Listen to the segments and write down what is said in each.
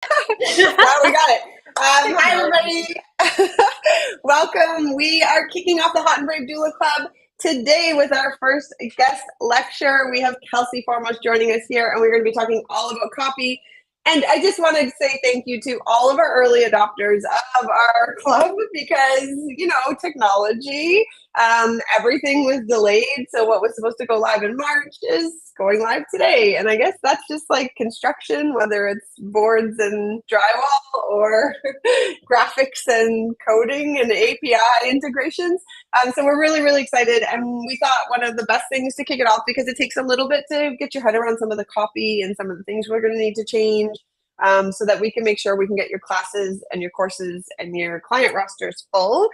Well, we got it. Hi, everybody. Welcome. We are kicking off the Hot and Brave Doula Club today with our first guest lecture. We have Kelsey Foremost joining us here, and we're going to be talking all about copy. And I just wanted to say thank you to all of our early adopters of our club because, technology, everything was delayed. So what was supposed to go live in March is going live today. And I guess that's just like construction, whether it's boards and drywall or graphics and coding and API integrations. So we're really, really excited. And we thought one of the best things to kick it off, because it takes a little bit to get your head around some of the copy and some of the things we're going to need to change, so that we can make sure we can get your classes and your courses and your client rosters full.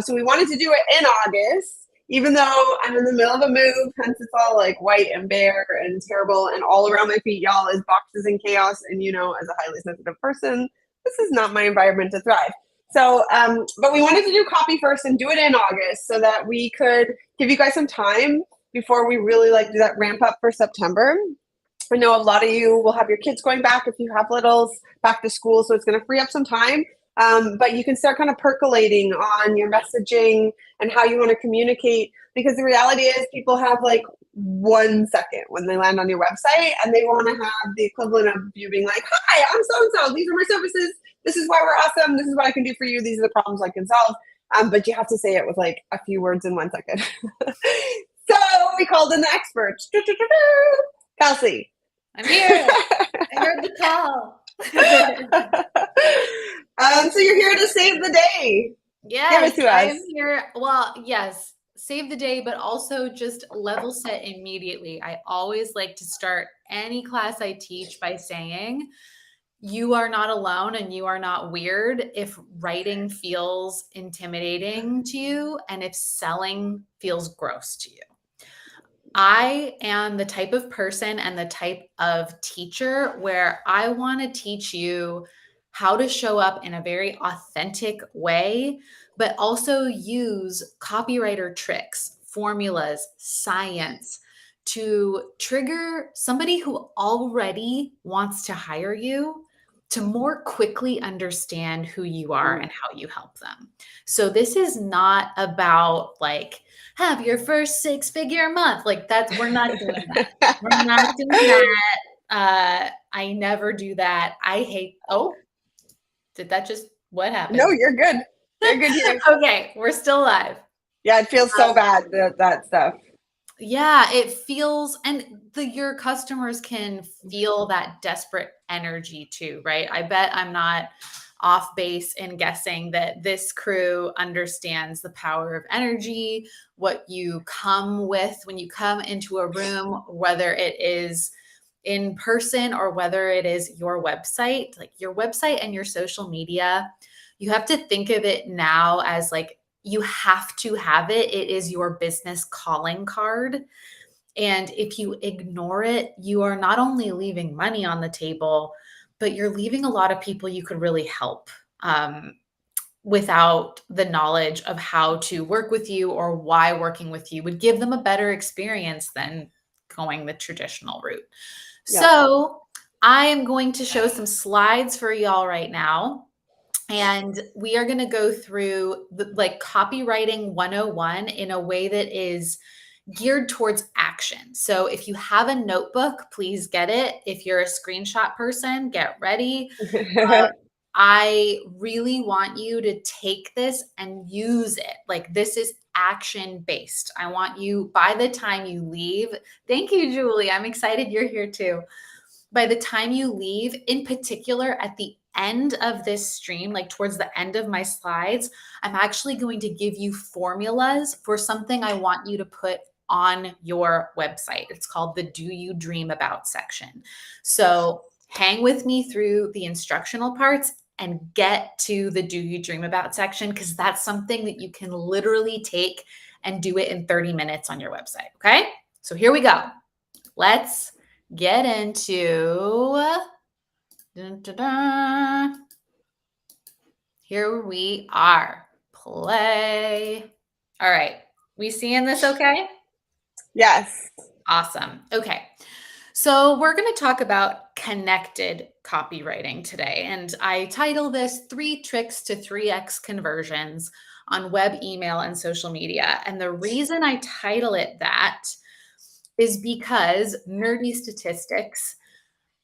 So we wanted to do it in August, even though I'm in the middle of a move, hence it's all like white and bare and terrible, and all around my feet, y'all, is boxes and chaos. And as a highly sensitive person, this is not my environment to thrive. So, but we wanted to do copy first and do it in August so that we could give you guys some time before we really do that ramp up for September. I know a lot of you will have your kids going back, if you have littles, back to school, so it's going to free up some time. But you can start kind of percolating on your messaging and how you want to communicate, because the reality is people have 1 second when they land on your website, and they want to have the equivalent of you being like, hi, I'm so-and-so, these are my services, this is why we're awesome, this is what I can do for you, these are the problems I can solve. But you have to say it with a few words in 1 second. So we called in the experts. Kelsey. I'm here. I heard the call. So you're here to save the day. Yes, give it to us. I am here. Well, yes, save the day, but also just level set immediately. I always like to start any class I teach by saying, you are not alone and you are not weird if writing feels intimidating to you and if selling feels gross to you. I am the type of person and the type of teacher where I want to teach you how to show up in a very authentic way, but also use copywriter tricks, formulas, science to trigger somebody who already wants to hire you to more quickly understand who you are and how you help them. So this is not about have your first 6-figure month. We're not doing that. We're not doing that. I never do that. I hate, what happened? No, you're good. You're good here. Okay, we're still live. Yeah, it feels so bad, that stuff. Yeah, it feels, and your customers can feel that desperate energy too, right? I bet I'm not off base in guessing that this crew understands the power of energy, what you come with when you come into a room, whether it is in person or whether it is your website, your website and your social media. You have to think of it now as you have to have it. It is your business calling card. And if you ignore it, you are not only leaving money on the table, but you're leaving a lot of people you could really help without the knowledge of how to work with you or why working with you would give them a better experience than going the traditional route. Yeah. So I am going to show some slides for y'all right now. And we are going to go through copywriting 101 in a way that is geared towards action. So if you have a notebook, please get it. If you're a screenshot person, get ready. I really want you to take this and use it. This is action based. I want you, by the time you leave, thank you, Julie. I'm excited you're here too. By the time you leave, in particular at the end of this stream, towards the end of my slides, I'm actually going to give you formulas for something I want you to put on your website. It's called the Do You Dream About section. So hang with me through the instructional parts and get to the Do You Dream About section, because that's something that you can literally take and do it in 30 minutes on your website. Okay, so here we go. Let's get into, here we are. Play. All right. We seeing this okay? Yes. Awesome. Okay. So, we're going to talk about connected copywriting today. And I title this Three Tricks to 3x Conversions on Web, Email, and Social Media. And the reason I title it that is because nerdy statistics.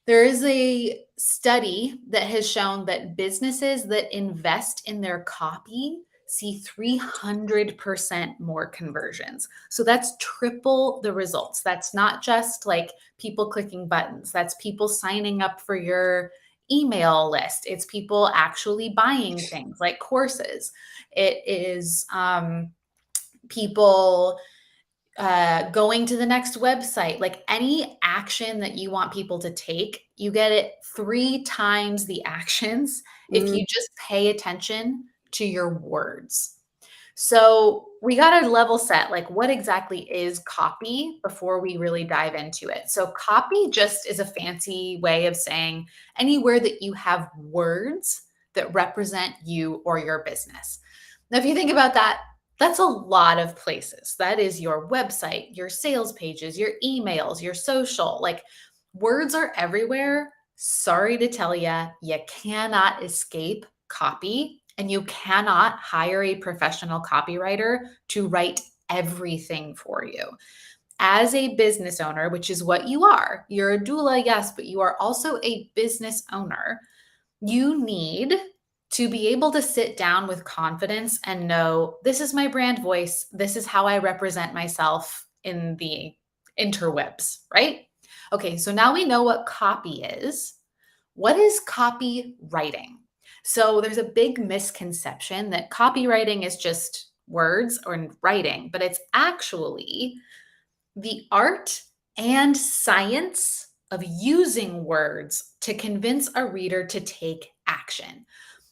There is a study that has shown that businesses that invest in their copy see 300% more conversions. So that's triple the results. That's not just like people clicking buttons, that's people signing up for your email list. It's people actually buying things like courses. It is people going to the next website, like any action that you want people to take, you get it 3 times the actions if you just pay attention to your words. So we got to level set like what exactly is copy before we really dive into it. So copy just is a fancy way of saying anywhere that you have words that represent you or your business. Now, if you think about that, that's a lot of places. That is your website, your sales pages, your emails, your social. Like words are everywhere. Sorry to tell you, you cannot escape copy and you cannot hire a professional copywriter to write everything for you. As a business owner, which is what you are, you're a doula, yes, but you are also a business owner. You need to be able to sit down with confidence and know this is my brand voice. This is how I represent myself in the interwebs, right? Okay, so now we know what copy is. What is copywriting? So there's a big misconception that copywriting is just words or writing, but it's actually the art and science of using words to convince a reader to take action.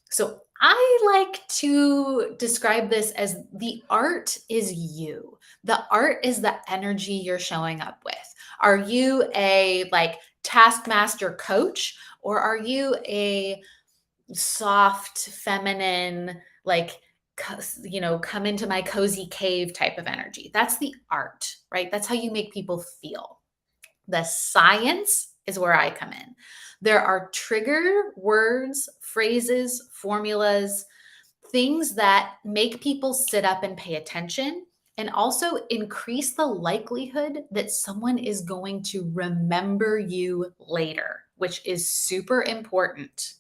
So I like to describe this as the art is you. The art is the energy you're showing up with. Are you a like taskmaster coach or are you a soft, feminine, like come into my cozy cave type of energy? That's the art, right? That's how you make people feel. The science is where I come in. There are trigger words, phrases, formulas, things that make people sit up and pay attention and also increase the likelihood that someone is going to remember you later, which is super important.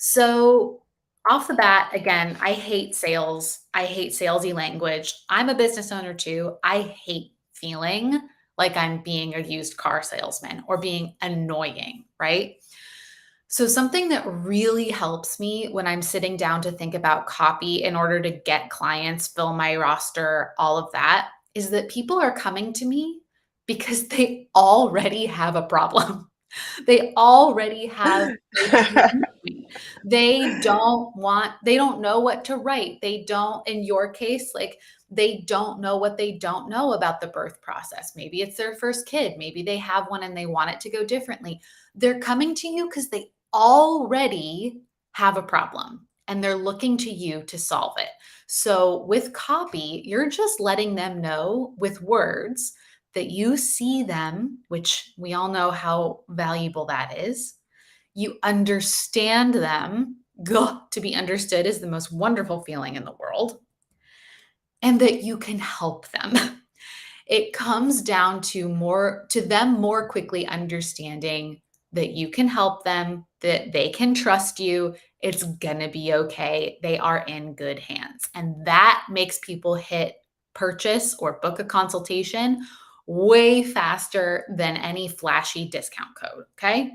So, off the bat, again, I hate sales. I hate salesy language. I'm a business owner too. I hate feeling like I'm being a used car salesman or being annoying, right? So, something that really helps me when I'm sitting down to think about copy in order to get clients, fill my roster, all of that, is that people are coming to me because they already have a problem. They already have they don't know what to write. They don't, in your case, like they don't know what they don't know about the birth process. Maybe it's their first kid. Maybe they have one and they want it to go differently. They're coming to you because they already have a problem and they're looking to you to solve it. So with copy, you're just letting them know with words that you see them, which we all know how valuable that is. You understand them. To be understood is the most wonderful feeling in the world. And that you can help them. It comes down to them more quickly understanding that you can help them, that they can trust you. It's gonna be okay. They are in good hands. And that makes people hit purchase or book a consultation way faster than any flashy discount code. Okay.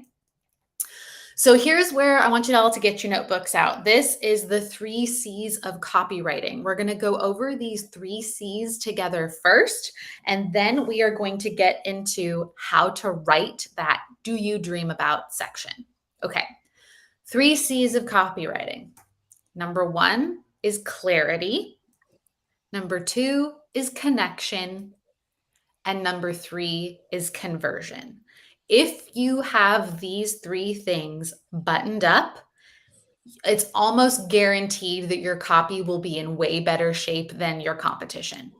So here's where I want you all to get your notebooks out. This is the 3 C's of copywriting. We're going to go over these 3 C's together first, and then we are going to get into how to write that "Do You Dream About" section. Okay, 3 C's of copywriting. Number 1 is clarity. Number 2 is connection. And number 3 is conversion. If you have these 3 things buttoned up, it's almost guaranteed that your copy will be in way better shape than your competition.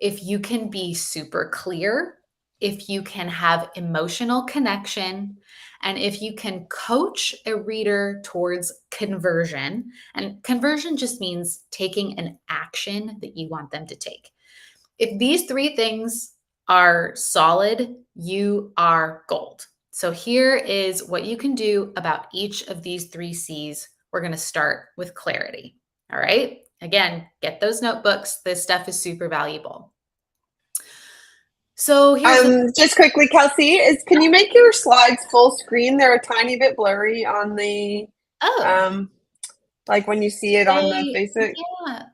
If you can be super clear, if you can have emotional connection, and if you can coach a reader towards conversion. And conversion just means taking an action that you want them to take. If these three things are solid, you are gold. So here is what you can do about each of these three C's. We're going to start with clarity. All right. Again, get those notebooks. This stuff is super valuable. So here's just quickly, Kelsey, can you make your slides full screen? They're a tiny bit blurry on the like when you see it on the Facebook.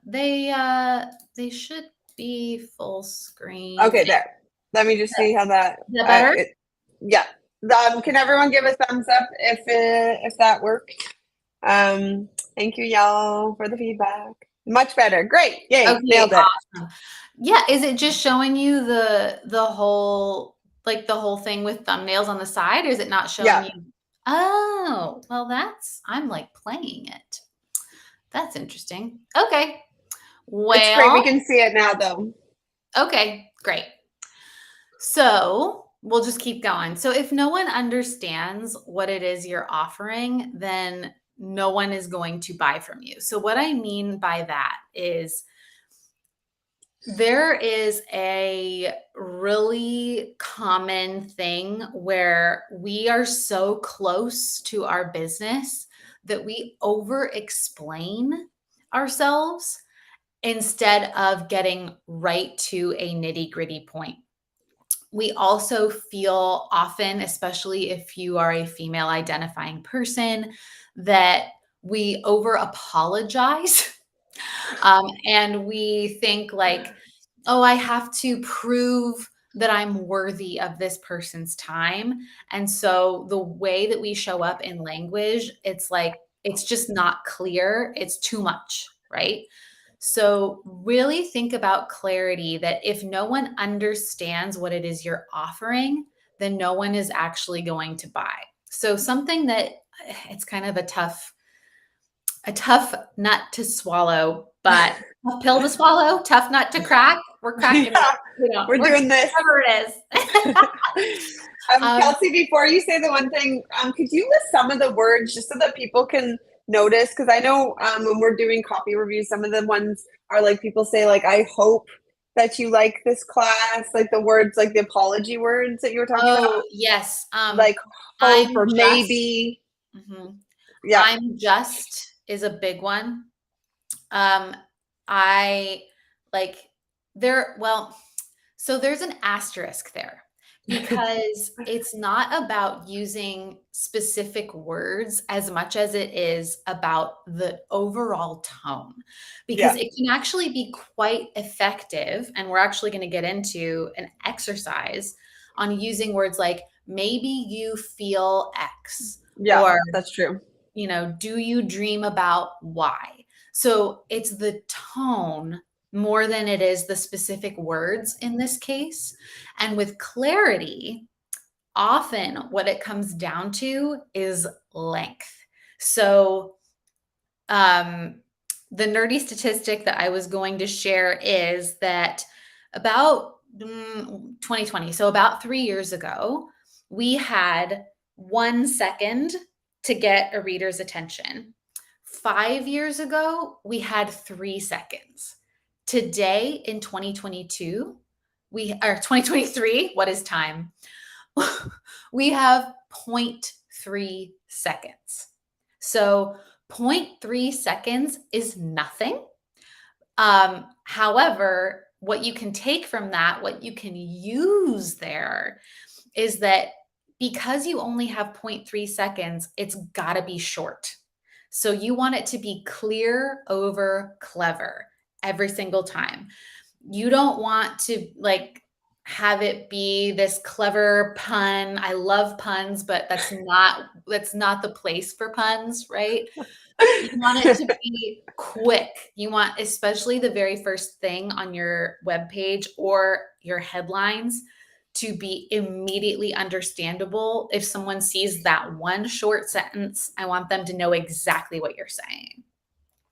Yeah, they should be full screen. Okay, there. Let me just see how that. Is that better? Yeah. Can everyone give a thumbs up if that worked? Thank you, y'all, for the feedback. Much better. Great. Yay. Okay, nailed it. Awesome. Yeah. Is it just showing you the whole thing with thumbnails on the side, or is it not showing you? Oh, well, I'm like playing it. That's interesting. Okay. Well, it's great. We can see it now, though. Okay, great. So we'll just keep going. So if no one understands what it is you're offering, then no one is going to buy from you. So what I mean by that is there is a really common thing where we are so close to our business that we over-explain ourselves instead of getting right to a nitty-gritty point. We also feel often, especially if you are a female identifying person, that we over apologize. And we think like, oh, I have to prove that I'm worthy of this person's time. And so the way that we show up in language, it's like, it's just not clear. It's too much, right? So really think about clarity, that if no one understands what it is you're offering, then no one is actually going to buy. So something that it's kind of a tough nut to swallow, but a pill to swallow, tough nut to crack. We're cracking it. We're doing this. Whatever it is. Kelsey, before you say the one thing, could you list some of the words just so that people can notice? Because I know when we're doing copy reviews, some of the ones are like people say like, I hope that you like this class, like the words, like the apology words that you were talking about. Oh, yes. Like hope or maybe. Mm-hmm. Yeah. I'm just is a big one. So there's an asterisk there, because it's not about using specific words as much as it is about the overall tone, because it can actually be quite effective. And we're actually going to get into an exercise on using words like, maybe you feel X. Yeah, or, that's true. Do you dream about Y? So it's the tone more than it is the specific words in this case. And with clarity, often what it comes down to is length. So the nerdy statistic that I was going to share is that about 2020, so about 3 years ago, we had 1 second to get a reader's attention. 5 years ago, we had 3 seconds. Today in 2022, 2023, what is time? We have 0.3 seconds. So 0.3 seconds is nothing. However, what you can take from that, what you can use there, is that because you only have 0.3 seconds, it's got to be short. So you want it to be clear over clever every single time. You don't want to have it be this clever pun. I love puns, but that's not the place for puns, right? You want it to be quick. You want, especially the very first thing on your webpage or your headlines, to be immediately understandable. If someone sees that one short sentence, I want them to know exactly what you're saying.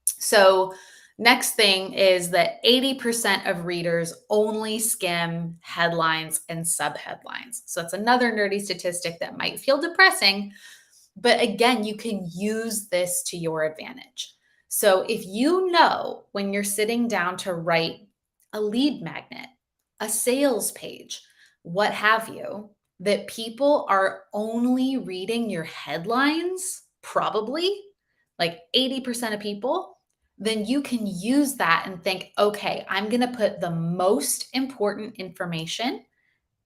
So Next thing is that 80% of readers only skim headlines and subheadlines. So that's another nerdy statistic that might feel depressing, but again, you can use this to your advantage. So if you know when you're sitting down to write a lead magnet, a sales page, what have you, that people are only reading your headlines, probably like 80% of people, then you can use that and think, okay, I'm going to put the most important information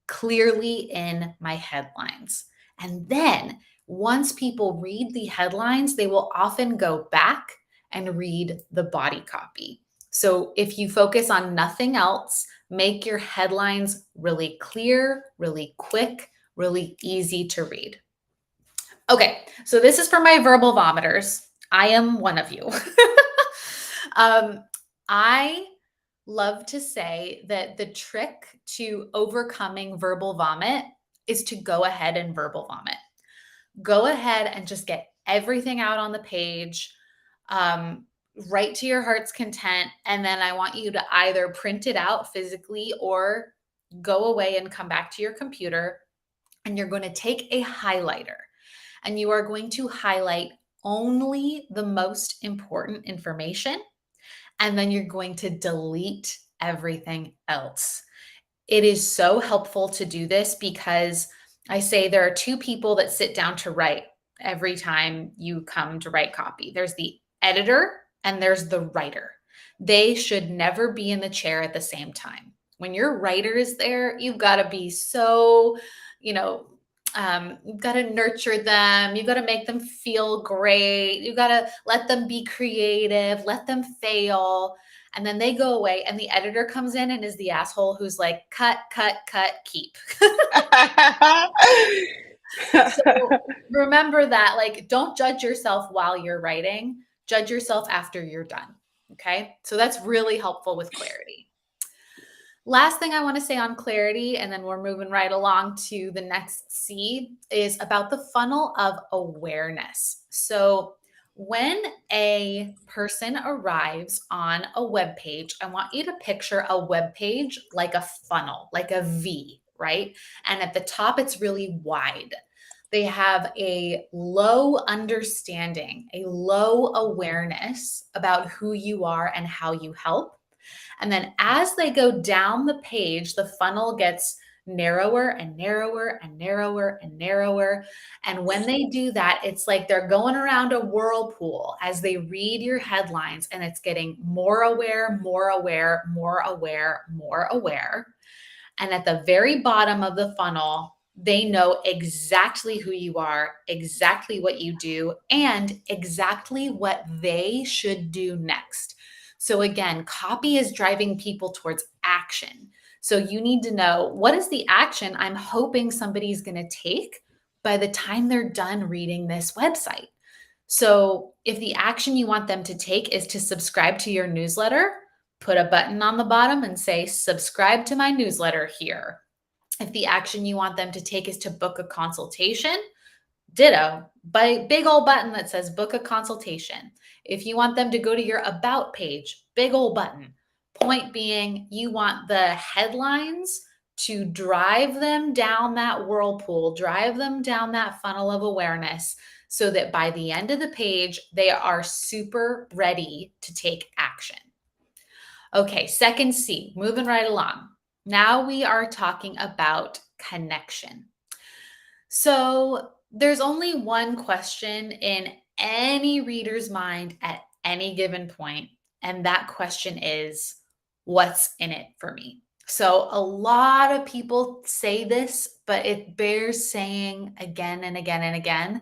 clearly in my headlines. And then once people read the headlines, they will often go back and read the body copy. So if you focus on nothing else, make your headlines really clear, really quick, really easy to read. Okay, so this is for my verbal vomiters. I am one of you. I love to say that the trick to overcoming verbal vomit is to go ahead and verbal vomit. Go ahead and just get everything out on the page, um, right to your heart's content. And then I want you to either print it out physically or go away and come back to your computer. And you're going to take a highlighter and you are going to highlight only the most important information. And then you're going to delete everything else. It is so helpful to do this because I say there are two people that sit down to write every time you come to write copy. There's the editor and there's the writer. They should never be in the chair at the same time. When your writer is there, you've got to be so, you know, you've got to nurture them. You've got to make them feel great. You've got to let them be creative, let them fail. And then they go away and the editor comes in and is the asshole who's like, cut, cut, cut, keep. So remember that, like, don't judge yourself while you're writing, judge yourself after you're done. Okay. So that's really helpful with clarity. Last thing I want to say on clarity, and then we're moving right along to the next C, is about the funnel of awareness. So when a person arrives on a web page, I want you to picture a web page like a funnel, like a V, right? And at the top, it's really wide. They have a low understanding, a low awareness about who you are and how you help. And then as they go down the page, the funnel gets narrower and narrower and narrower and narrower. And when they do that, it's like they're going around a whirlpool as they read your headlines and it's getting more aware, more aware, more aware, more aware. And at the very bottom of the funnel, they know exactly who you are, exactly what you do, and exactly what they should do next. So again, copy is driving people towards action. So you need to know, what is the action I'm hoping somebody's going to take by the time they're done reading this website? So if the action you want them to take is to subscribe to your newsletter, put a button on the bottom and say, subscribe to my newsletter here. If the action you want them to take is to book a consultation, ditto, big old button that says book a consultation. If you want them to go to your about page, big old button. Point being, you want the headlines to drive them down that whirlpool, drive them down that funnel of awareness so that by the end of the page, they are super ready to take action. Okay, second C, moving right along. Now we are talking about connection. So there's only one question in any reader's mind at any given point, and that question is, what's in it for me? So a lot of people say this, but it bears saying again and again and again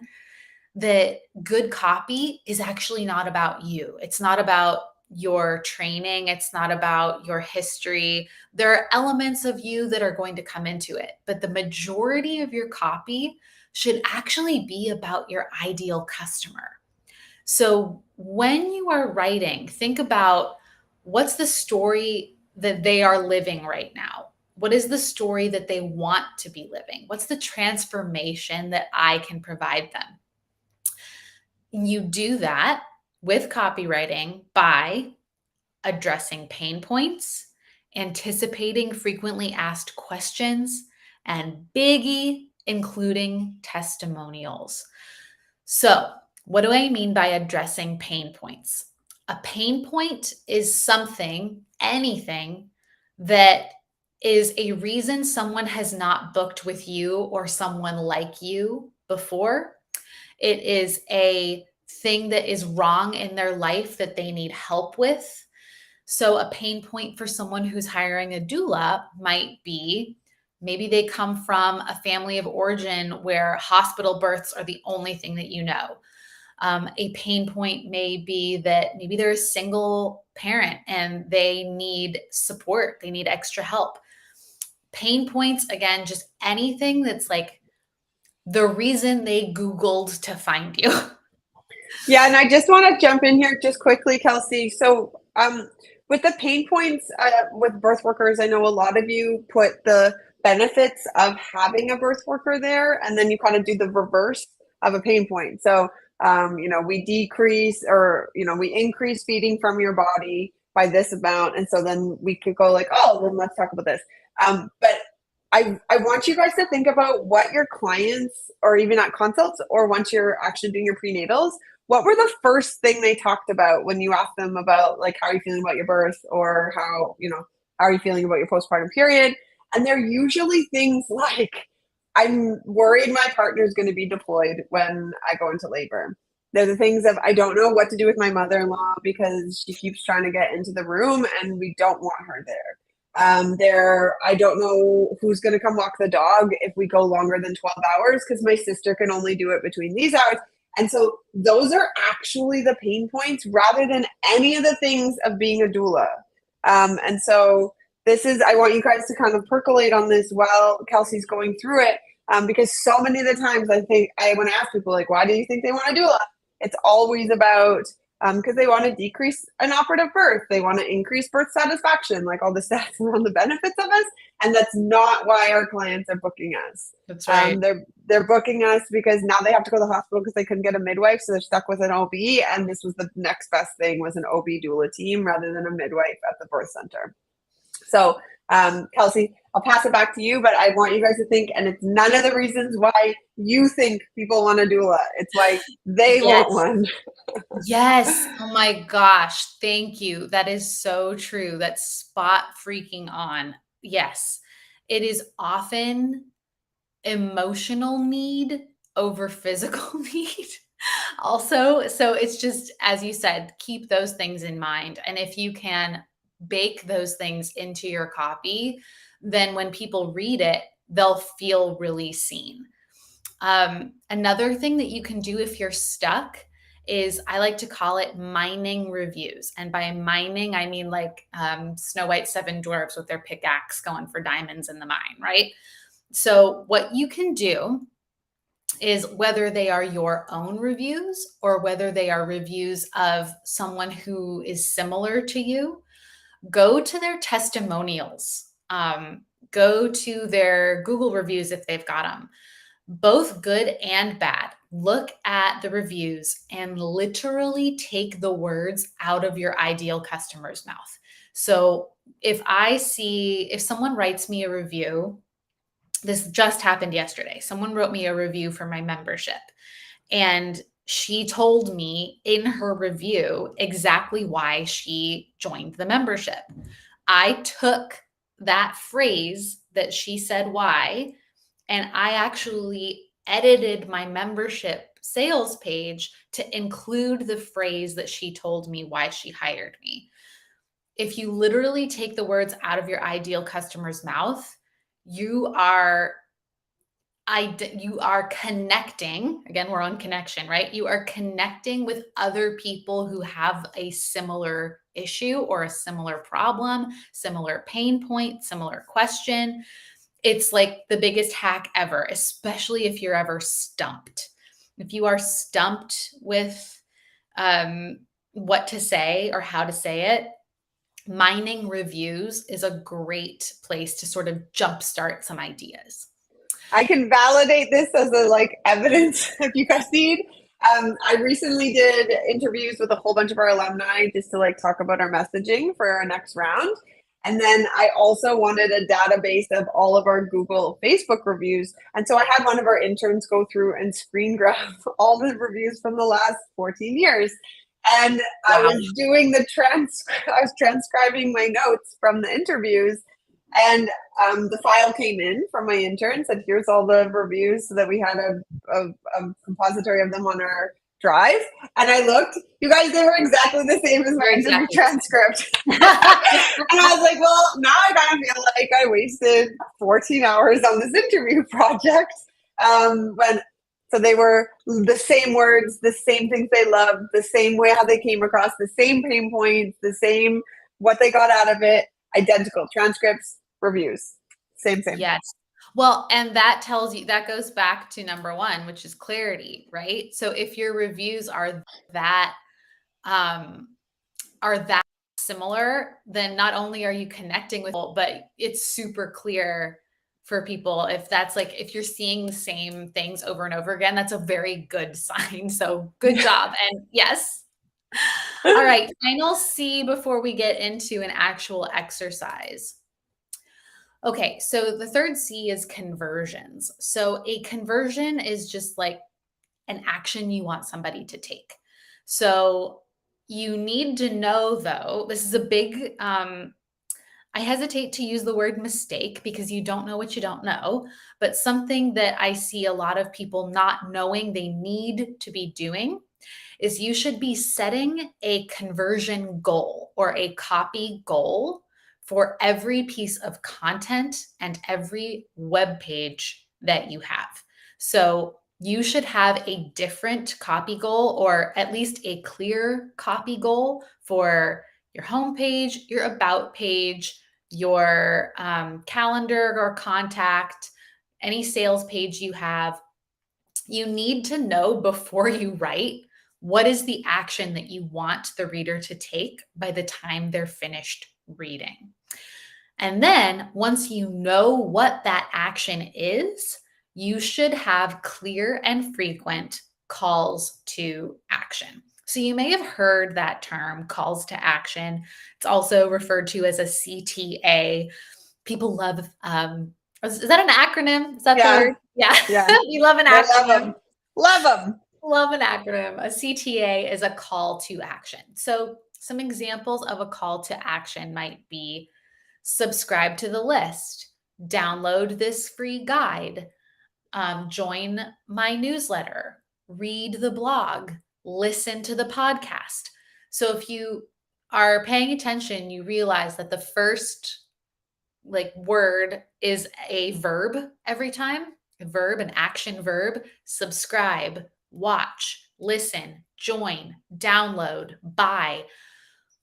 that good copy is actually not about you. It's not about your training. It's not about your history. There are elements of you that are going to come into it, but the majority of your copy should actually be about your ideal customer. So when you are writing, think about, what's the story that they are living right now? What is the story that they want to be living? What's the transformation that I can provide them? You do that with copywriting by addressing pain points, anticipating frequently asked questions, and biggie, including testimonials. So, what do I mean by addressing pain points? A pain point is something, anything that is a reason someone has not booked with you or someone like you before. It is a thing that is wrong in their life that they need help with. So, a pain point for someone who's hiring a doula might be maybe they come from a family of origin where hospital births are the only thing that you know. A pain point may be that maybe they're a single parent and they need support, they need extra help. Pain points, again, just anything that's like the reason they Googled to find you. Yeah, and I just want to jump in here just quickly, Kelsey. So, with the pain points with birth workers, I know a lot of you put the benefits of having a birth worker there, and then you kind of do the reverse of a pain point. So, we decrease or, we increase feeding from your body by this amount. And so then we could go like, oh, then let's talk about this. But I want you guys to think about what your clients, or even at consults, or once you're actually doing your prenatals, what were the first thing they talked about when you asked them about like, how are you feeling about your birth, or how are you feeling about your postpartum period? And they're usually things like, I'm worried my partner's going to be deployed when I go into labor. They're the things of, I don't know what to do with my mother-in-law because she keeps trying to get into the room and we don't want her there. I don't know who's going to come walk the dog if we go longer than 12 hours because my sister can only do it between these hours. And so those are actually the pain points rather than any of the things of being a doula. And so I want you guys to kind of percolate on this while Kelsey's going through it. Because so many of the times when I ask people like, why do you think they want to doula? It's always about, because they want to decrease an operative birth. They want to increase birth satisfaction, like all the stats around the benefits of us. And that's not why our clients are booking us. That's right. They're booking us because now they have to go to the hospital because they couldn't get a midwife. So they're stuck with an OB. And this was the next best thing, was an OB doula team rather than a midwife at the birth center. So, Kelsey, I'll pass it back to you, but I want you guys to think, and it's none of the reasons why you think people want a doula. It's why they want one. Yes. Oh my gosh. Thank you. That is so true. That's spot freaking on. Yes. It is often emotional need over physical need. Also, so it's just, as you said, keep those things in mind. And if you can bake those things into your copy, then when people read it, they'll feel really seen. Another thing that you can do if you're stuck is, I like to call it mining reviews. And by mining, I mean like Snow White Seven Dwarfs with their pickaxe going for diamonds in the mine, right? So what you can do is, whether they are your own reviews or whether they are reviews of someone who is similar to you, go to their testimonials, go to their Google reviews if they've got them, both good and bad. Look at the reviews and literally take the words out of your ideal customer's mouth. So if someone writes me a review, this just happened yesterday. Someone wrote me a review for my membership, and she told me in her review exactly why she joined the membership. I took that phrase that she said why, and I actually edited my membership sales page to include the phrase that she told me why she hired me. If you literally take the words out of your ideal customer's mouth, you are connecting. Again, we're on connection, right? You are connecting with other people who have a similar issue or a similar problem, similar pain point, similar question. It's like the biggest hack ever, especially if you're ever stumped. If you are stumped with what to say or how to say it, mining reviews is a great place to sort of jumpstart some ideas. I can validate this as evidence if you guys need. I recently did interviews with a whole bunch of our alumni just to like talk about our messaging for our next round. And then I also wanted a database of all of our Google, Facebook reviews. And so I had one of our interns go through and screen grab all the reviews from the last 14 years. And I Wow. was doing I was transcribing my notes from the interviews. And the file came in from my intern, said, here's all the reviews, so that we had a compository of them on our drive. And I looked, you guys, they were exactly the same as my interview transcript. And I was like, well, now I kind of feel like I wasted 14 hours on this interview project. So they were the same words, the same things they loved, the same way how they came across, the same pain points, the same what they got out of it, identical transcripts, reviews, same. Yes. Well, and that tells you, that goes back to number one, which is clarity, right? So if your reviews are that similar, then not only are you connecting with people, but it's super clear for people. If that's like, if you're seeing the same things over and over again, that's a very good sign. So good job. And yes. All right. Final C before we get into an actual exercise. Okay, so the third C is conversions. So a conversion is just like an action you want somebody to take. So you need to know, though, this is a big, I hesitate to use the word mistake because you don't know what you don't know, but something that I see a lot of people not knowing they need to be doing is you should be setting a conversion goal or a copy goal for every piece of content and every web page that you have. So you should have a different copy goal, or at least a clear copy goal for your homepage, your about page, your calendar or contact, any sales page you have. You need to know before you write what is the action that you want the reader to take by the time they're finished reading. And then once you know what that action is, you should have clear and frequent calls to action. So you may have heard that term, calls to action. It's also referred to as a CTA. People love, is that an acronym? Is that the word? Yeah. You love an acronym. Love them. Love an acronym. A CTA is a call to action. So some examples of a call to action might be subscribe to the list, download this free guide, join my newsletter, read the blog, listen to the podcast. So if you are paying attention, you realize that the first word is a verb every time, a verb, an action verb: subscribe, watch, listen, join, download, buy.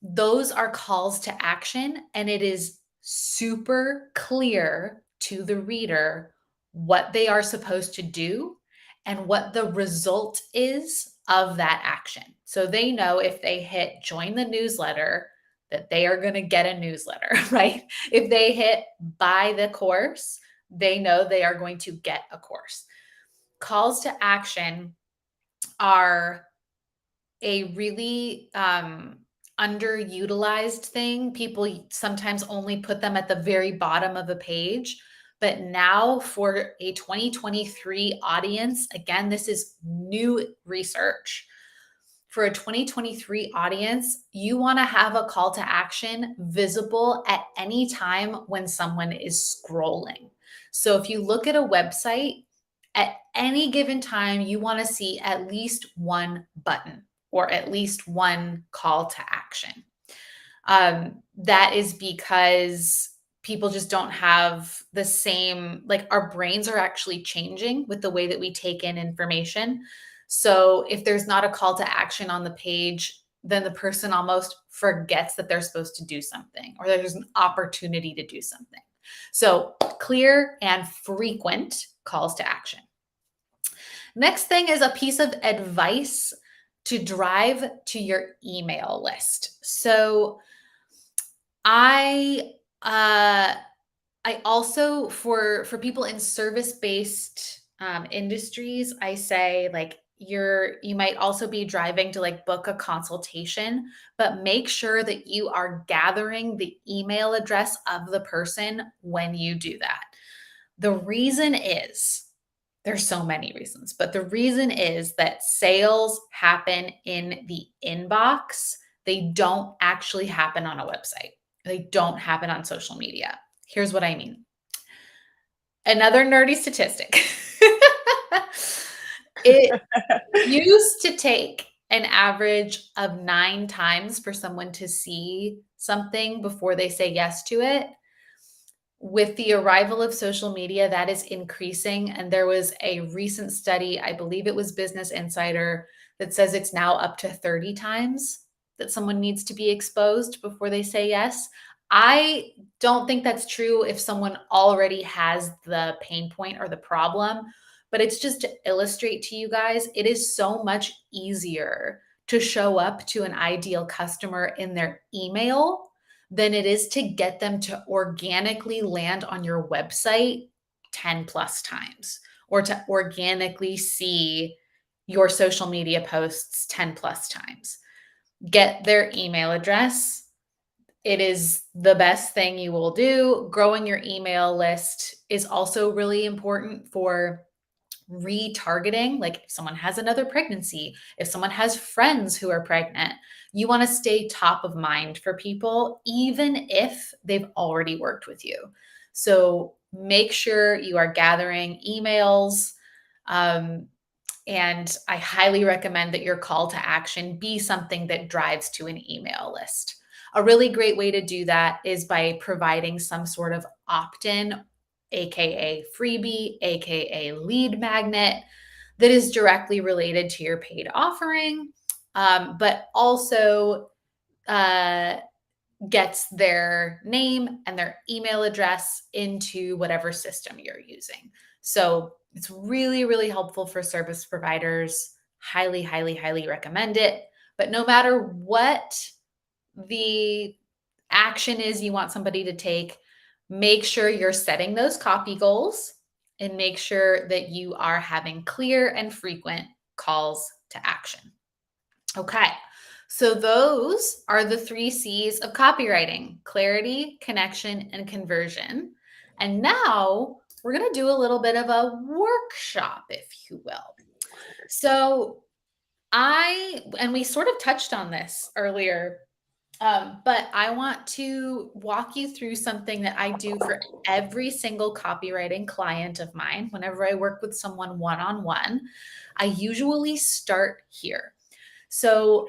Those are calls to action, and it is super clear to the reader what they are supposed to do and what the result is of that action. So they know if they hit join the newsletter, that they are going to get a newsletter, right? If they hit buy the course, they know they are going to get a course. Calls to action are a really underutilized thing. People sometimes only put them at the very bottom of a page. But now for a 2023 audience, again, this is new research. For a 2023 audience, you want to have a call to action visible at any time when someone is scrolling. So if you look at a website, at any given time, you want to see at least one button or at least one call to action. That is because people just don't have the same, our brains are actually changing with the way that we take in information. So if there's not a call to action on the page, then the person almost forgets that they're supposed to do something, or there's an opportunity to do something. So clear and frequent calls to action. Next thing is a piece of advice to drive to your email list. So I also, for people in service-based industries, I say you might also be driving to like book a consultation, but make sure that you are gathering the email address of the person when you do that. The reason is, there's so many reasons, but the reason is that sales happen in the inbox. They don't actually happen on a website. They don't happen on social media. Here's what I mean. Another nerdy statistic. It used to take an average of 9 times for someone to see something before they say yes to it. With the arrival of social media, that is increasing. And there was a recent study, I believe it was Business Insider, that says it's now up to 30 times that someone needs to be exposed before they say yes. I don't think that's true if someone already has the pain point or the problem, but it's just to illustrate to you guys, it is so much easier to show up to an ideal customer in their email than it is to get them to organically land on your website 10 plus times or to organically see your social media posts 10 plus times. Get their email address. It is the best thing you will do. Growing your email list is also really important for retargeting. Like if someone has another pregnancy, if someone has friends who are pregnant, you want to stay top of mind for people, even if they've already worked with you. So make sure you are gathering emails. And I highly recommend that your call to action be something that drives to an email list. A really great way to do that is by providing some sort of opt-in, AKA freebie, AKA lead magnet, that is directly related to your paid offering, but also gets their name and their email address into whatever system you're using. So it's really, really helpful for service providers. Highly, highly, highly recommend it. But no matter what the action is you want somebody to take, make sure you're setting those copy goals and make sure that you are having clear and frequent calls to action. Okay, so those are the 3 C's of copywriting: clarity, connection, and conversion. And now we're going to do a little bit of a workshop, if you will. So we sort of touched on this earlier, but I want to walk you through something that I do for every single copywriting client of mine. Whenever I work with someone one-on-one, I usually start here. So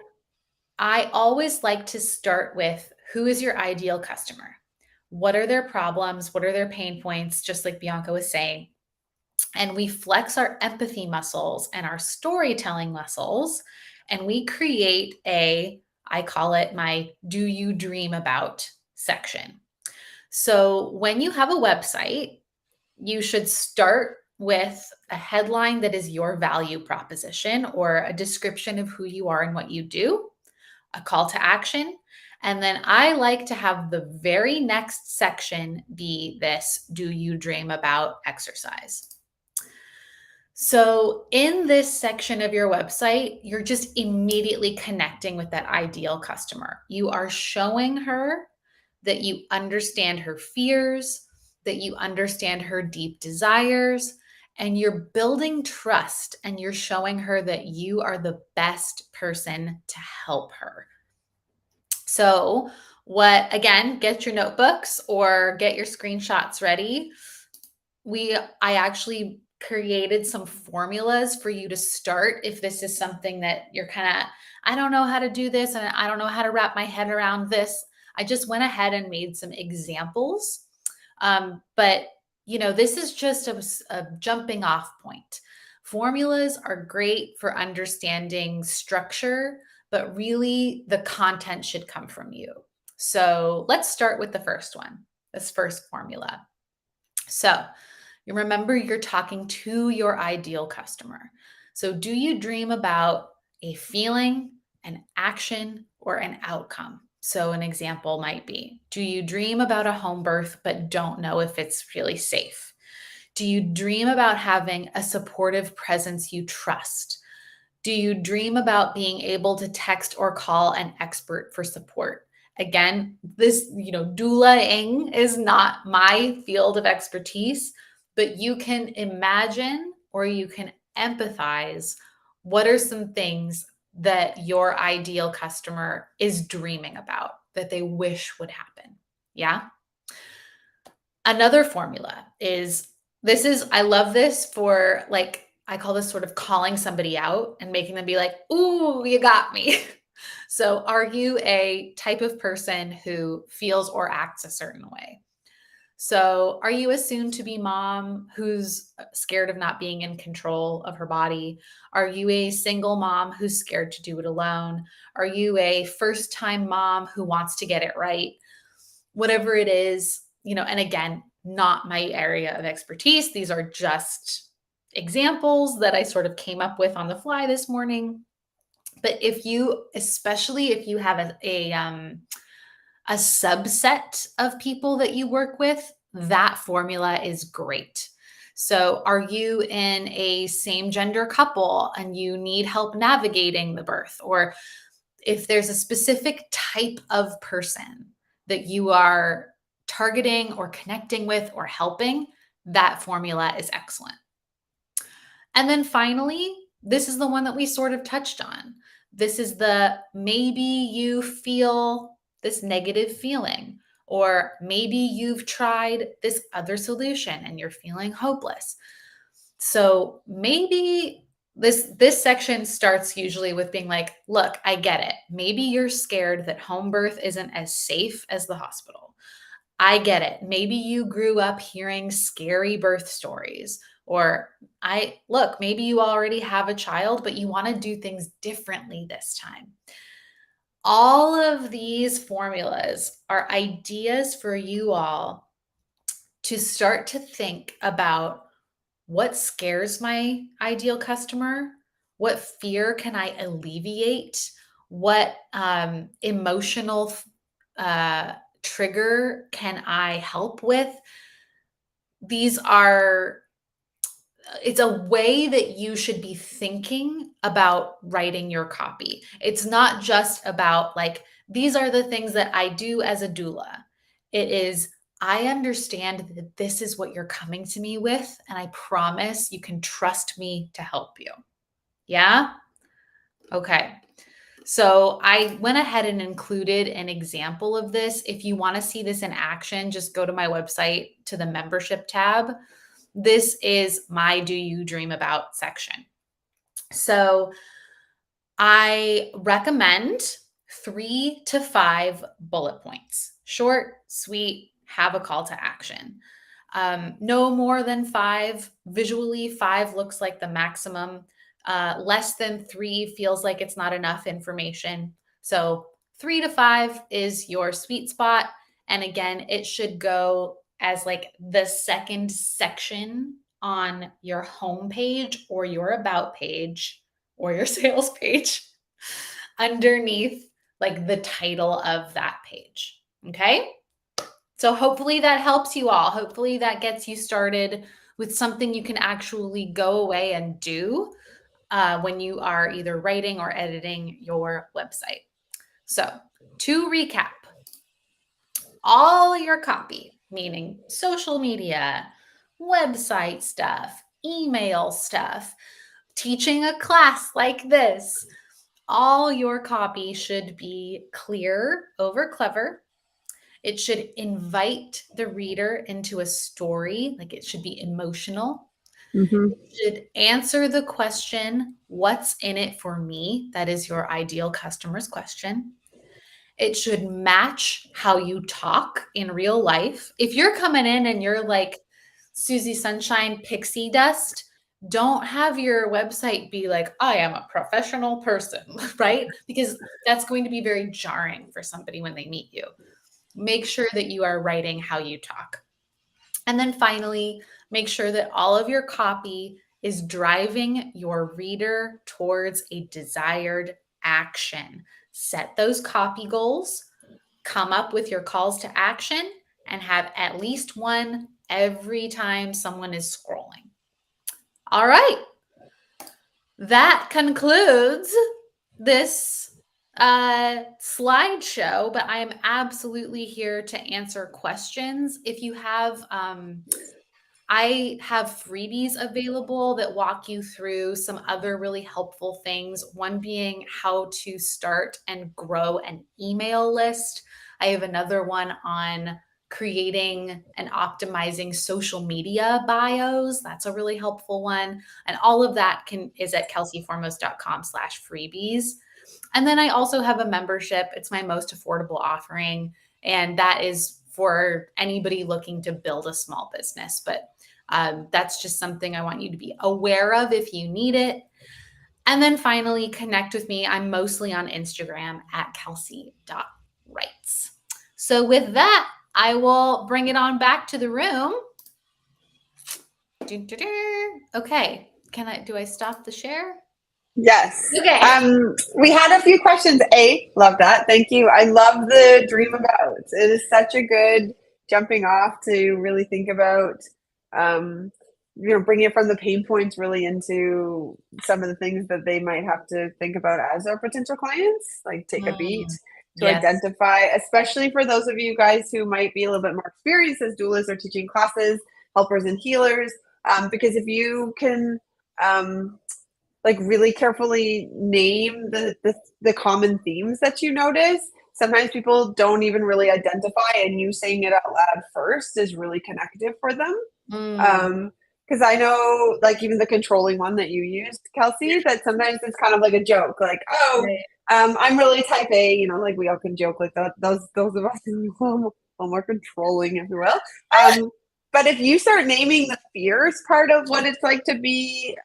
I always like to start with, who is your ideal customer? What are their problems? What are their pain points? Just like Bianca was saying. And we flex our empathy muscles and our storytelling muscles, and we create I call it my "Do You Dream About" section. So when you have a website, you should start with a headline that is your value proposition or a description of who you are and what you do, a call to action. And then I like to have the very next section be this "Do You Dream About" exercise. So in this section of your website, you're just immediately connecting with that ideal customer. You are showing her that you understand her fears, that you understand her deep desires, and you're building trust, and you're showing her that you are the best person to help her. So again, get your notebooks or get your screenshots ready. I actually created some formulas for you to start if this is something that you're kind of, I don't know how to do this and I don't know how to wrap my head around this. I just went ahead and made some examples. But this is just a jumping off point. Formulas are great for understanding structure, but really the content should come from you. So let's start with the first one, this first formula. So you remember, you're talking to your ideal customer. So do you dream about a feeling, an action, or an outcome? So an example might be, do you dream about a home birth but don't know if it's really safe? Do you dream about having a supportive presence you trust? Do you dream about being able to text or call an expert for support? Again, this, doulaing is not my field of expertise, but you can imagine or you can empathize what are some things that your ideal customer is dreaming about that they wish would happen. Yeah. Another formula is I love this for like, I call this sort of calling somebody out and making them be like, ooh, you got me. So, are you a type of person who feels or acts a certain way? So, are you a soon to be mom who's scared of not being in control of her body? Are you a single mom who's scared to do it alone? Are you a first time mom who wants to get it right? Whatever it is, and again, not my area of expertise. These are just examples that I sort of came up with on the fly this morning. But especially if you have a subset of people that you work with, that formula is great. So, are you in a same gender couple and you need help navigating the birth? Or if there's a specific type of person that you are targeting or connecting with or helping, that formula is excellent. And then finally, this is the one that we sort of touched on. This is maybe you feel this negative feeling, or maybe you've tried this other solution and you're feeling hopeless. So maybe this section starts usually with being like, look, I get it. Maybe you're scared that home birth isn't as safe as the hospital. I get it. Maybe you grew up hearing scary birth stories, or maybe you already have a child, but you want to do things differently this time. All of these formulas are ideas for you all to start to think about what scares my ideal customer, what fear can I alleviate, what emotional trigger can I help with. It's a way that you should be thinking about writing your copy. It's not just about like, these are the things that I do as a doula. It is, I understand that this is what you're coming to me with, and I promise you can trust me to help you. Yeah? Okay. So I went ahead and included an example of this. If you want to see this in action, just go to my website to the membership tab. This is my Do You Dream About section. So I recommend 3 to 5 bullet points. Short, sweet, have a call to action. No more than 5. Visually, 5 looks like the maximum. Less than 3 feels like it's not enough information. So 3 to 5 is your sweet spot. And again, it should go as like the second section on your home page or your about page or your sales page underneath like the title of that page. Okay. So hopefully that helps you all. Hopefully that gets you started with something you can actually go away and do when you are either writing or editing your website. So to recap, all your copy, meaning social media, website stuff, email stuff, teaching a class like this, all your copy should be clear over clever. It should invite the reader into a story, like it should be emotional. Mm-hmm. It should answer the question, what's in it for me? That is your ideal customer's question. It should match how you talk in real life. If you're coming in and you're like Susie Sunshine pixie dust, don't have your website be like, I am a professional person, right? Because that's going to be very jarring for somebody when they meet you. Make sure that you are writing how you talk. And then finally, make sure that all of your copy is driving your reader towards a desired action. Set those copy goals, come up with your calls to action, and have at least one every time someone is scrolling. All right. that concludes this slideshow, but I am absolutely here to answer questions. If you have, I have freebies available that walk you through some other really helpful things. One being how to start and grow an email list. I have another one on creating and optimizing social media bios. That's a really helpful one. And all of that is at kelseyformos.com/freebies. And then I also have a membership. It's my most affordable offering. And that is for anybody looking to build a small business. But that's just something I want you to be aware of if you need it. And then finally, connect with me. I'm mostly on Instagram at kelsey.writes. So with that, I will bring it on back to the room. Okay. Do I stop the share? Yes. Okay. We had a few questions. Love that. Thank you. I love the dream about. It is such a good jumping off to really think about, bringing it from the pain points really into some of the things that they might have to think about as our potential clients, like take a beat to identify, especially for those of you guys who might be a little bit more experienced as doulas or teaching classes, helpers and healers, because if you can really carefully name the common themes that you notice. Sometimes people don't even really identify, and you saying it out loud first is really connective for them. Because I know, even the controlling one that you used, Kelsey, that sometimes it's kind of like a joke, like, I'm really type A, we all can joke like that. Those of us who are a little more controlling, if you will. But if you start naming the fears part of what it's like to be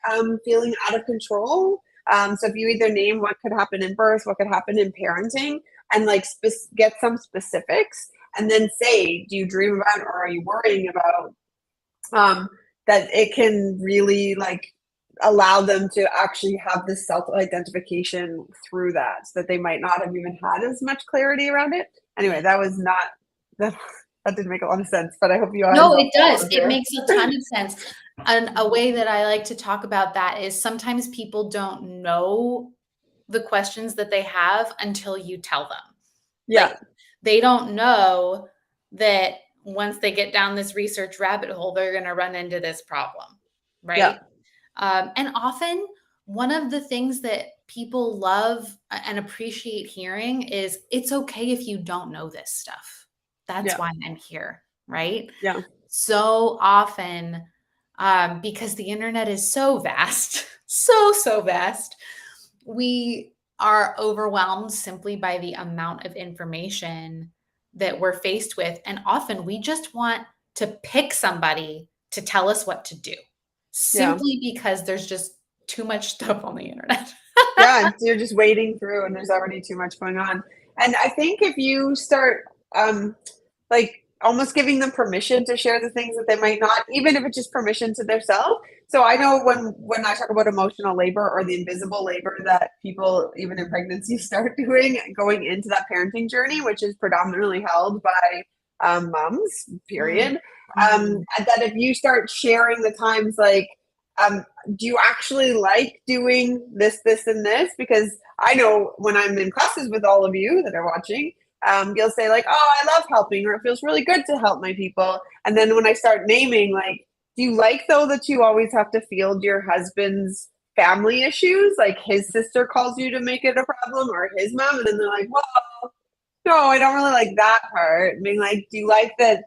feeling out of control, so if you either name what could happen in birth, what could happen in parenting, and get some specifics, and then say, do you dream about or are you worrying about, that it can really allow them to actually have this self-identification through that, so that they might not have even had as much clarity around it. Anyway, that didn't make a lot of sense, but I hope you all. No, it does. It makes a ton of sense. And a way that I like to talk about that is sometimes people don't know the questions that they have until you tell them. Yeah. They don't know that once they get down this research rabbit hole, they're going to run into this problem. Right. Yeah. And often one of the things that people love and appreciate hearing is it's okay if you don't know this stuff. That's why I'm here, right? Yeah. So often, because the internet is so vast, so vast, we are overwhelmed simply by the amount of information that we're faced with. And often we just want to pick somebody to tell us what to do, simply because there's just too much stuff on the internet. Yeah, you're just wading through and there's already too much going on. And I think if you start almost giving them permission to share the things that they might not, even if it's just permission to themselves. So I know when I talk about emotional labor or the invisible labor that people, even in pregnancy, start doing, going into that parenting journey, which is predominantly held by moms, period. And that if you start sharing the times do you actually like doing this, and this? Because I know when I'm in classes with all of you that are watching, you'll say oh, I love helping, or it feels really good to help my people. And then when I start naming, do you like though that you always have to field your husband's family issues? His sister calls you to make it a problem, or his mom, and then they're like, well, no, I don't really like that part. Being do you like this?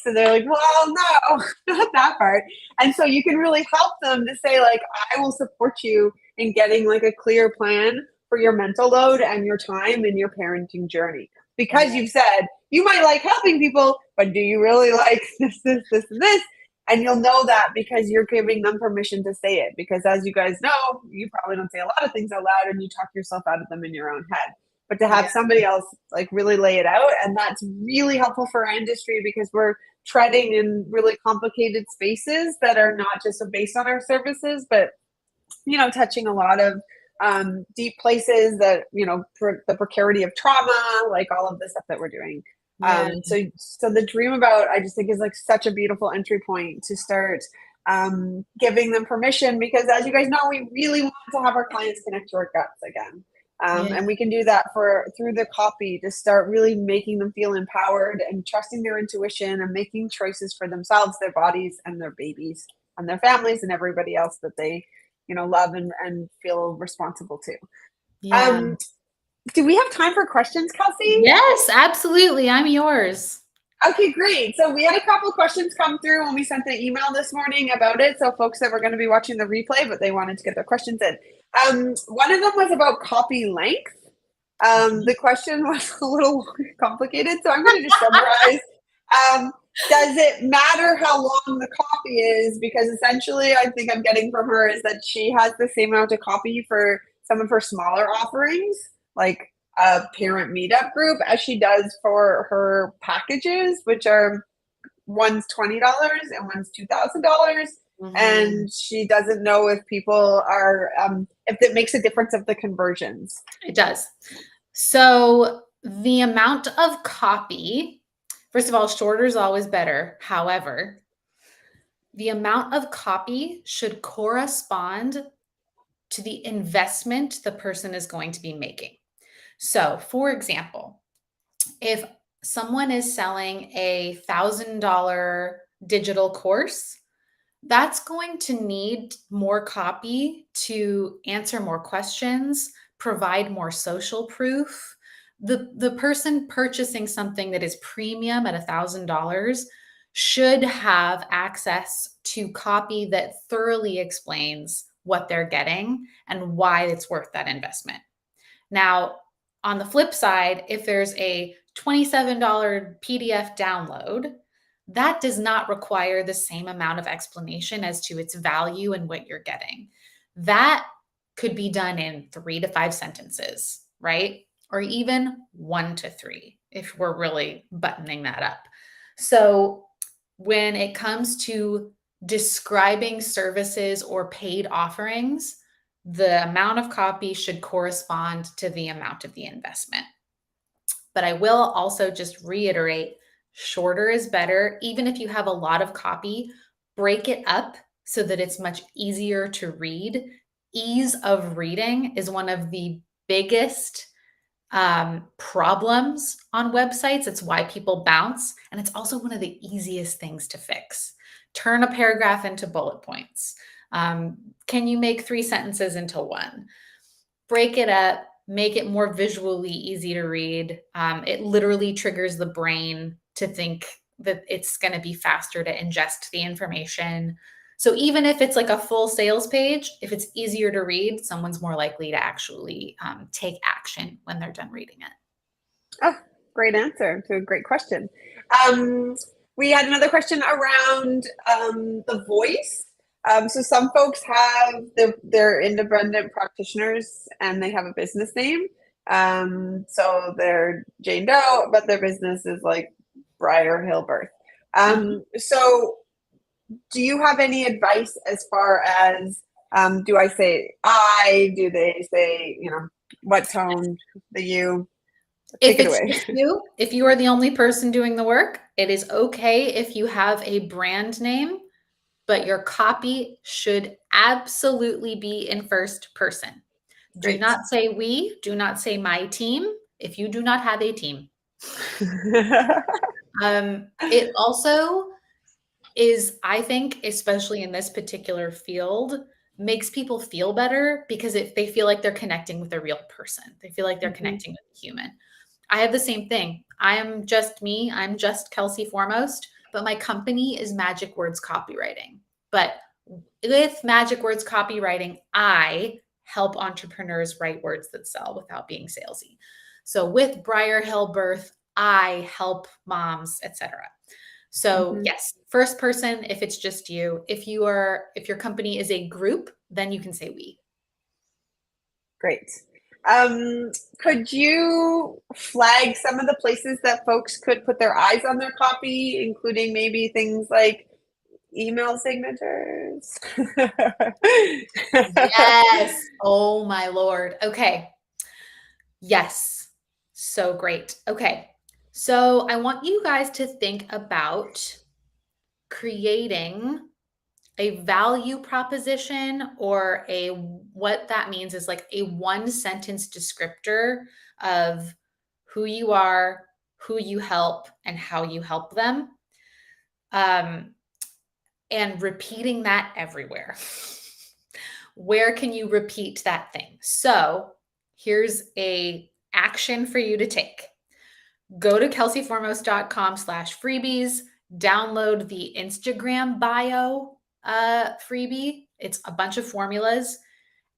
And they're like, well, no, not that part. And so you can really help them to say I will support you in getting a clear plan for your mental load and your time in your parenting journey. Because you've said you might like helping people, but do you really like this, and this? And you'll know that because you're giving them permission to say it. Because as you guys know, you probably don't say a lot of things out loud and you talk yourself out of them in your own head. But to have somebody else really lay it out, and that's really helpful for our industry because we're treading in really complicated spaces that are not just based on our services, but touching a lot of deep places that the precarity of trauma, all of the stuff that we're doing. So the dream about, I just think, is such a beautiful entry point to start giving them permission, because as you guys know, we really want to have our clients connect to our guts again. And we can do that through the copy to start really making them feel empowered and trusting their intuition and making choices for themselves, their bodies, and their babies, and their families, and everybody else that they, love and feel responsible to. Yeah. Do we have time for questions, Kelsey? Yes, absolutely. I'm yours. Okay, great. So we had a couple of questions come through when we sent the email this morning about it. So folks that were going to be watching the replay, but they wanted to get their questions in. One of them was about copy length. The question was a little complicated, so I'm going to just summarize. Does it matter how long the copy is? Because essentially, I think I'm getting from her is that she has the same amount of copy for some of her smaller offerings, like a parent meetup group, as she does for her packages, which are one's $20 and one's $2,000. And she doesn't know if people are, if it makes a difference of the conversions. It does. So the amount of copy, first of all, shorter is always better. However, the amount of copy should correspond to the investment the person is going to be making. So, for example, if someone is selling a $1,000 digital course, that's going to need more copy to answer more questions, provide more social proof. The person purchasing something that is premium at $1,000 should have access to copy that thoroughly explains what they're getting and why it's worth that investment. Now, on the flip side, if there's a $27 PDF download, that does not require the same amount of explanation as to its value and what you're getting. That could be done in 3 to 5 sentences, right? Or even 1 to 3 if we're really buttoning that up. So when it comes to describing services or paid offerings, the amount of copy should correspond to the amount of the investment. But I will also just reiterate, shorter is better. Even if you have a lot of copy, break it up so that it's much easier to read. Ease of reading is one of the biggest problems on websites. It's why people bounce. And it's also one of the easiest things to fix. Turn a paragraph into bullet points. Can you make 3 sentences into 1? Break it up, make it more visually easy to read. It literally triggers the brain to think that it's going to be faster to ingest the information. So even if it's like a full sales page, if it's easier to read, someone's more likely to actually take action when they're done reading it. Oh, great answer to a great question. We had another question around the voice. So some folks have they're independent practitioners and they have a business name. So they're Jane Doe, but their business is like Briar Hill Birth. So do you have any advice as far as do I say I? Do they say, what tone, the you? Take it away. If you are the only person doing the work, it is okay if you have a brand name, but your copy should absolutely be in first person. Do not say we, do not say my team if you do not have a team. It also is, I think, especially in this particular field, makes people feel better because if they feel like they're connecting with a real person, they feel like they're connecting with a human. I have the same thing. I am just me. I'm just Kelsey Foremost, but my company is Magic Words Copywriting. But with Magic Words Copywriting, I help entrepreneurs write words that sell without being salesy. So with Briar Hill Birth, I help moms, etc. So yes, first person if it's just you. If your company is a group, then you can say we. Great. Could you flag some of the places that folks could put their eyes on their copy, including maybe things like email signatures? Yes. Oh my Lord. Okay. Yes. So great. Okay. So I want you guys to think about creating A value proposition, or what that means is like a one sentence descriptor of who you are, who you help, and how you help them. And repeating that everywhere. Where can you repeat that thing? So here's a action for you to take. Go to kelseyformos.com/freebies, download the Instagram bio freebie. It's a bunch of formulas,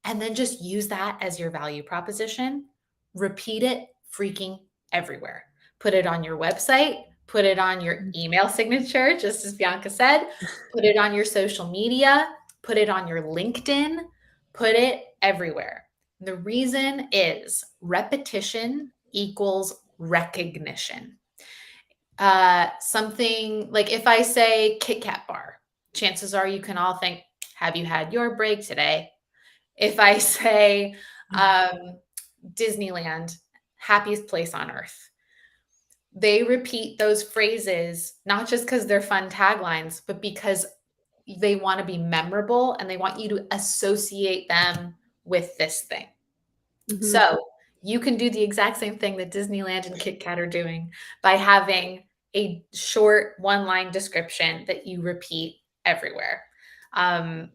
and then just use that as your value proposition. Repeat it freaking everywhere. Put it on your website, put it on your email signature, just as Bianca said, put it on your social media, put it on your LinkedIn, put it everywhere. The reason is repetition equals recognition. Something like if I say Kit Kat bar, chances are you can all think, have you had your break today? If I say Disneyland, happiest place on earth, they repeat those phrases, not just because they're fun taglines, but because they want to be memorable and they want you to associate them with this thing. Mm-hmm. So you can do the exact same thing that Disneyland and Kit Kat are doing by having a short one-line description that you repeat everywhere. And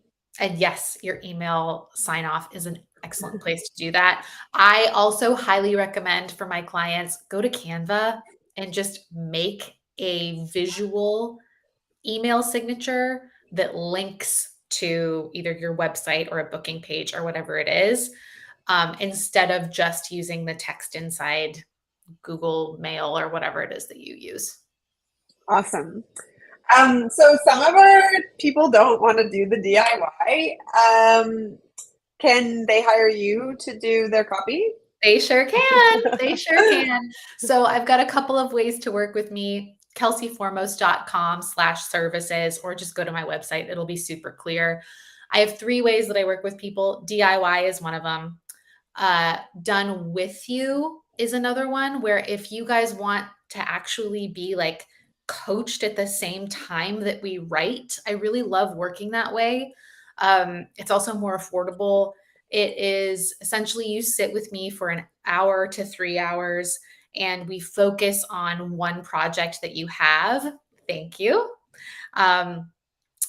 yes, your email sign-off is an excellent place to do that. I also highly recommend for my clients, go to Canva and just make a visual email signature that links to either your website or a booking page or whatever it is, instead of just using the text inside Google Mail or whatever it is that you use. Awesome. So some of our people don't want to do the DIY. Can they hire you to do their copy? They sure can. They sure can. So I've got a couple of ways to work with me. kelseyformos.com/services, or just go to my website. It'll be super clear. I have 3 ways that I work with people. DIY is one of them. Done with you is another one, where if you guys want to actually be like coached at the same time that we write, I really love working that way. It's also more affordable. It is essentially you sit with me for an hour to 3 hours and we focus on one project that you have. Thank you.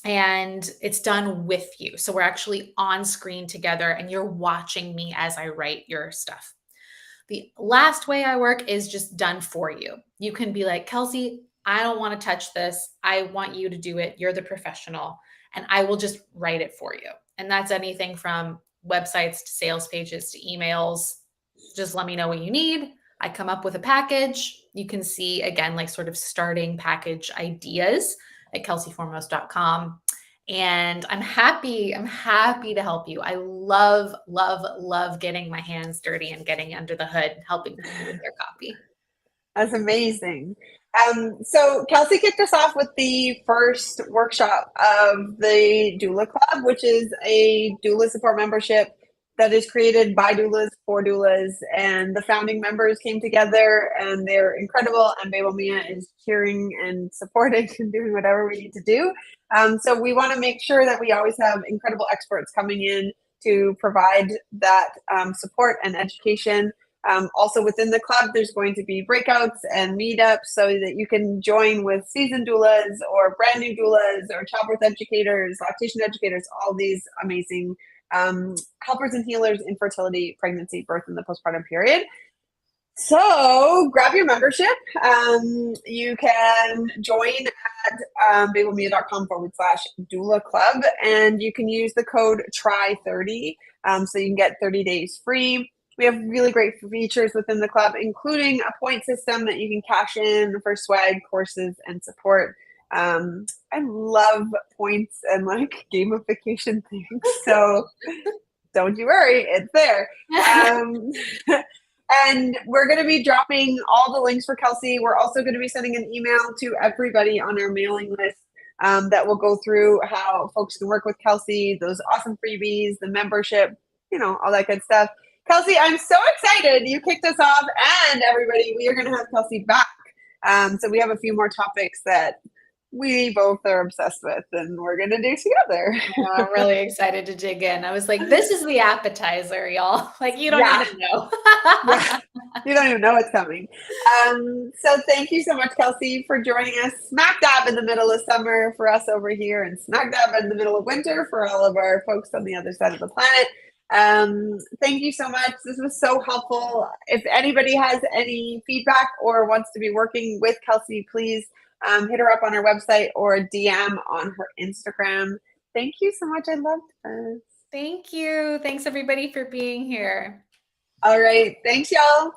And it's done with you. So we're actually on screen together and you're watching me as I write your stuff. The last way I work is just done for you. You can be like, Kelsey, I don't want to touch this. I want you to do it. You're the professional. And I will just write it for you. And that's anything from websites to sales pages to emails. Just let me know what you need. I come up with a package. You can see, again, like sort of starting package ideas at kelseyformos.com. And I'm happy to help you. I love, love, love getting my hands dirty and getting under the hood, helping people with their copy. That's amazing. So Kelsey kicked us off with the first workshop of the Doula Club, which is a doula support membership that is created by doulas for doulas. And the founding members came together and they're incredible. And Babel Mia is cheering and supporting and doing whatever we need to do. So we want to make sure that we always have incredible experts coming in to provide that support and education. Also within the club, there's going to be breakouts and meetups so that you can join with seasoned doulas or brand new doulas or childbirth educators, lactation educators, all these amazing helpers and healers in fertility, pregnancy, birth, and the postpartum period. So grab your membership. You can join at babelmia.com/doula club, and you can use the code TRY30 so you can get 30 days free. We have really great features within the club, including a point system that you can cash in for swag, courses, and support. I love points and like gamification things, so don't you worry, it's there. And we're going to be dropping all the links for Kelsey. We're also going to be sending an email to everybody on our mailing list that will go through how folks can work with Kelsey, those awesome freebies, the membership, all that good stuff. Kelsey, I'm so excited. You kicked us off, and everybody, we are going to have Kelsey back. So we have a few more topics that we both are obsessed with and we're going to do together. I'm really excited to dig in. I was like, this is the appetizer, y'all. Like, you don't even know. Yeah. You don't even know what's coming. So thank you so much, Kelsey, for joining us smack dab in the middle of summer for us over here and smack dab in the middle of winter for all of our folks on the other side of the planet. Thank you so much. This was so helpful. If anybody has any feedback or wants to be working with Kelsey, please hit her up on her website or DM on her Instagram. Thank you so much. I loved this. Thank you. Thanks everybody for being here. All right. Thanks, y'all.